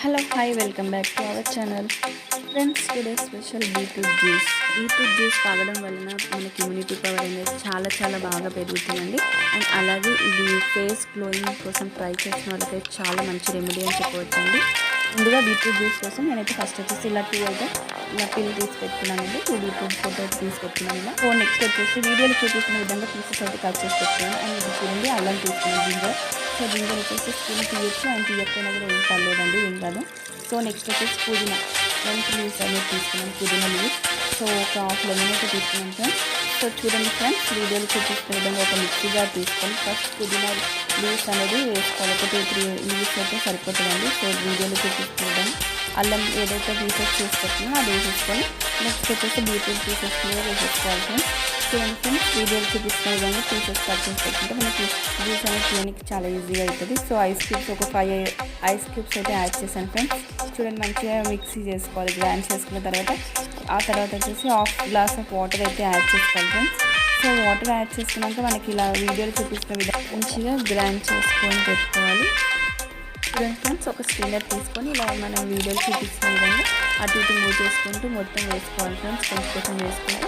Hello hi welcome back to our channel friends. Today special beetroot juice. Beetroot juice తాగడం వలన మనకి immunity power అనేది చాలా బాగా పెరుగుతుందండి. అండ్ అలాగే ఇది ఫేస్ గ్లోయింగ్ కోసం ట్రై చేసిన వాళ్ళకి చాలా మంచి రెమెడీ అని చెప్పవచ్చండి. ముందుగా బీట్రూట్ జ్యూస్ కోసం నేనైతే ఫస్ట్ వచ్చేసి ఇలా పిల్ తీసి పెట్టుకున్నానండి. 2 బీట్రూట్ ఫోటో తీసి పెట్టుకున్నాను ఇలా. సో నెక్స్ట్ వచ్చేసి వీడియోలో చూపించిన విధంగా పీసెస్ అయితే కట్ చేసి పెట్టుకున్నాను. అండ్ ఇది చూడండి అల్లం తీసుకున్నాను జింజర్. సో జింజర్ వచ్చేసి స్పూన్ తీయచ్చు అండ్ తీయకపోయినా కూడా ఏం పర్లేదండి, ఏం కాదు. సో నెక్స్ట్ వచ్చేసి పుదీనా లెమన్ లీవ్స్ అనేది తీసుకున్నాను, పుదీనా లీవ్స్. సో ఒక హాఫ్ లెమన్ అయితే తీసుకున్నాను ఫ్రెండ్స్. సో చూడండి ఫ్రెండ్స్, వీడియోలో చూపిస్తున్న విధంగా ఒక మిక్సీ జార్ తీసుకొని ఫస్ట్ పుదీనా లీవ్స్ అనేది వేసుకోవాలి. ఒక 2-3 లీవ్స్ అయితే సరిపోతుందండి. సో వీడియోలో చూపిస్తున్న విధంగా అల్లం ఏదైతే పీసెస్ చేసుకుంటున్నామో అది వేసేసుకొని నెక్స్ట్ వచ్చేసి బీట్రూట్ పీసెస్ కూడా వేసేసుకోవాలి ఫ్రెండ్స్. చూడండి ఫ్రెండ్స్, వీడియోలో చూపిస్తున్న విధంగా పీసెస్ కట్ చేసి పెట్టుకుంటే మనకి జ్యూస్ అనేది చేయడానికి చాలా ఈజీగా అవుతుంది. సో ఐస్ క్యూబ్స్ ఒక 5 ఐస్ క్యూబ్స్ అయితే యాడ్ చేశాను ఫ్రెండ్స్. చూడండి మంచిగా మిక్సీ చేసుకోవాలి. గ్రైండ్ చేసుకున్న తర్వాత వచ్చేసి హాఫ్ గ్లాస్ ఆఫ్ వాటర్ అయితే యాడ్ చేసుకోవాలి ఫ్రెండ్స్. సో వాటర్ యాడ్ చేసుకున్నాక మనకి ఇలా వీడియోలో చూపిస్తున్న విధంగా మంచిగా గ్రైండ్ చేసుకొని పెట్టుకోవాలి. చూడండి ఫ్రెండ్స్, ఒక స్ట్రైనర్ తీసుకొని ఇలా మనం వీడియోలు చూపిస్తున్న విధంగా అటు ఇటు మూవ్ చేసుకుంటూ మొత్తం వేసుకోవాలి ఫ్రెండ్స్. కొంచెం వేసుకుంటూ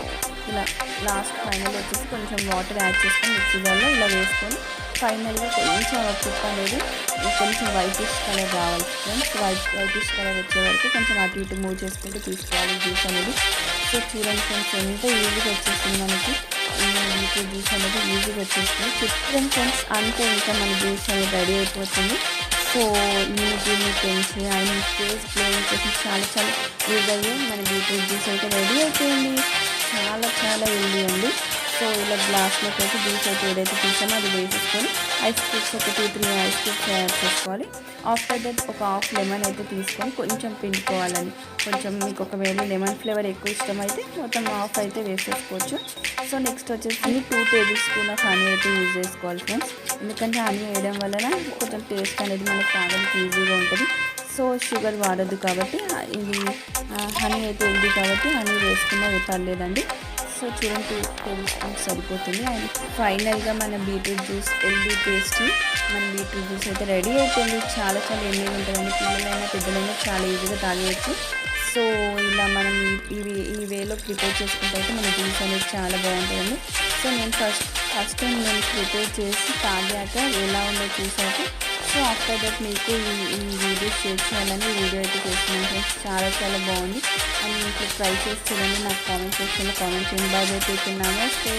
ఇలా లాస్ట్ ఫైనల్ వచ్చేసి కొంచెం వాటర్ యాడ్ చేసుకొని మిక్సీ జార్లో ఇలా వేసుకొని ఫైనల్గా కొంచెం చుక్క అనేది కొంచెం వైటిష్ కలర్ రావాలి ఫ్రెండ్స్. వైటిష్ కలర్ వచ్చే వరకు కొంచెం అటు ఇటు మూవ్ చేసుకుంటూ తీసుకోవాలి జ్యూస్ అనేది. సో చూడండి ఫ్రెండ్స్, ఎంత ఈజీగా వచ్చేస్తుంది మనకి బీట్రూట్ జ్యూస్ అనేది ఈజీగా వచ్చేస్తుంది. చూడండి ఫ్రెండ్స్, అంతే ఇంకా మన జ్యూస్ అనేది రెడీ అయిపోతుంది. సో ఇమ్యూనిటీని పెంచి అండ్ ఫేస్ గ్లోయింగ్ కోసం చాలా యూజ్ అయ్యే మన బీట్రూట్ జ్యూస్ అయితే రెడీ అయిపోయింది. చాలా హెల్దీ అండి. సో ఇలా గ్లాస్లోకి అయితే జ్యూస్ అయితే ఏదైతే తీసామో అది వేసేసుకొని ఐస్ క్యూబ్స్ ఒక 2-3 ఐస్ క్యూబ్స్ యాడ్ చేసుకోవాలి. ఆఫ్టర్ దట్ ఒక హాఫ్ లెమన్ అయితే తీసుకొని కొంచెం పిండుకోవాలని. కొంచెం మీకు ఒకవేళ లెమన్ ఫ్లేవర్ ఎక్కువ ఇష్టమైతే మొత్తం హాఫ్ అయితే వేసేసుకోవచ్చు. సో నెక్స్ట్ వచ్చేసి 2 టేబుల్ స్పూన్ ఆఫ్ హనీ అయితే యూజ్ చేసుకోవాలి ఫ్రెండ్స్. ఎందుకంటే హనీ వేయడం వలన కొంచెం టేస్ట్ అనేది మనకు తాగడానికి ఈజీగా ఉంటుంది. సో షుగర్ వాడద్దు కాబట్టి ఇది హనీ అయితే ఉంది కాబట్టి హనీ వేసుకున్నా పర్లేదండి. సో చూడండి 2 టేబుల్ స్పూన్స్ సరిపోతుంది. అండ్ ఫైనల్గా మన బీట్రూట్ జ్యూస్ హెల్దీ టేస్టీ మన బీట్రూట్ జ్యూస్ అయితే రెడీ అయిపోయింది. చాలా ఎన్నీగా ఉంటుందండి. పిల్లలైనా పెద్దలైనా చాలా ఈజీగా తాగేయచ్చు. సో ఇలా మనం ఈ వేలో ప్రిపేర్ చేసుకుంటే అయితే మన జ్యూస్ అనేది చాలా బాగుంటుందండి. సో నేను ఫస్ట్ టైం నేను ప్రిపేర్ చేసి తాగాక ఎలా ఉందో చూసాక సో ఆఫ్టర్ దట్ మీకు ఈ వీడియో షేర్ చేయాలని వీడియో అయితే చేస్తున్నాను ఫ్రెండ్స్. చాలా బాగుంది. అండ్ మీకు ట్రై చేసి చూడండి. నాకు కామెంట్ సెక్షన్లో కామెంట్ చేయండి. బాగా అయితే నమస్తే.